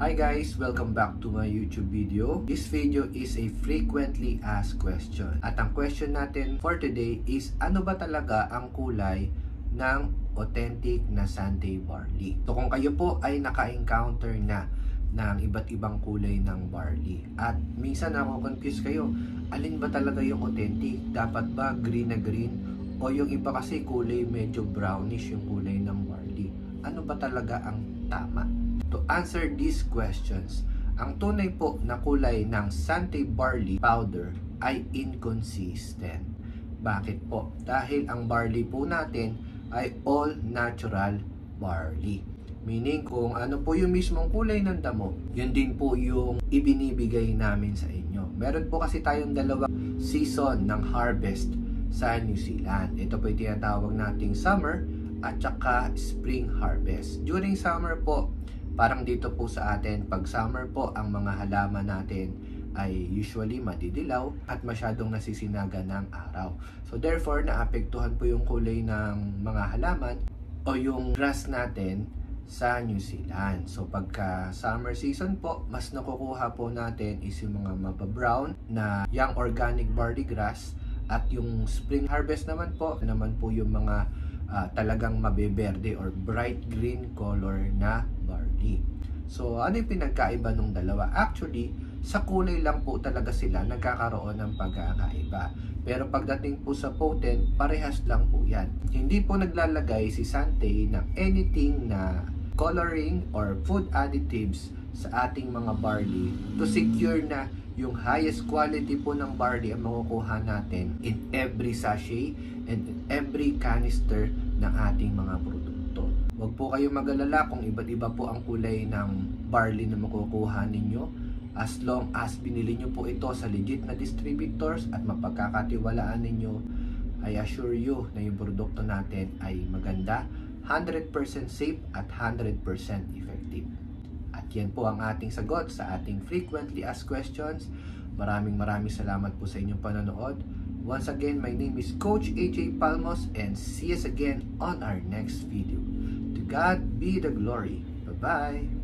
Hi guys! Welcome back to my YouTube video. This video is a frequently asked question. At ang question natin for today is, ano ba talaga ang kulay ng authentic na Sunday barley? So kung kayo po ay naka-encounter na ng iba't ibang kulay ng barley at minsan ako-confuse kayo, alin ba talaga yung authentic? Dapat ba green na green? O yung iba kasi kulay medyo brownish yung kulay ng barley? Ano ba talaga ang tama? To answer these questions, ang tunay po na kulay ng Sunday barley powder ay inconsistent. Bakit po? Dahil ang barley po natin ay all natural barley. Meaning kung ano po yung mismong kulay ng damo, yun din po yung ibinibigay namin sa inyo. Meron po kasi tayong dalawang season ng harvest sa New Zealand. Ito po yung tinatawag nating summer at saka spring harvest. During summer po, parang dito po sa atin, pag summer po, ang mga halaman natin ay usually madidilaw at masyadong nasisinaga ng araw. So therefore, naapektuhan po yung kulay ng mga halaman o yung grass natin sa New Zealand. So pagka summer season po, mas nakukuha po natin is yung mga mababrown na young organic barley grass, at yung spring harvest naman po yung mga talagang mabeberde or bright green color na barley. So ano yung pinagkaiba ng dalawa? Actually, sa kulay lang po talaga sila nagkakaroon ng pagkakaiba. Pero pagdating po sa potent, parehas lang po yan. Hindi po naglalagay si Sante ng anything na coloring or food additives sa ating mga barley to secure na yung highest quality po ng barley ang makukuha natin in every sachet and in every canister ng ating mga produkto. Huwag po kayong mag-alala kung iba't iba po ang kulay ng barley na makukuha ninyo. As long as binili nyo po ito sa legit na distributors at mapagkakatiwalaan ninyo, I assure you na yung produkto natin ay maganda, 100% safe at 100% effective. At yan po ang ating sagot sa ating frequently asked questions. Maraming salamat po sa inyong panonood. Once again, my name is Coach AJ Palmos and see us again on our next video. To God be the glory. Bye-bye!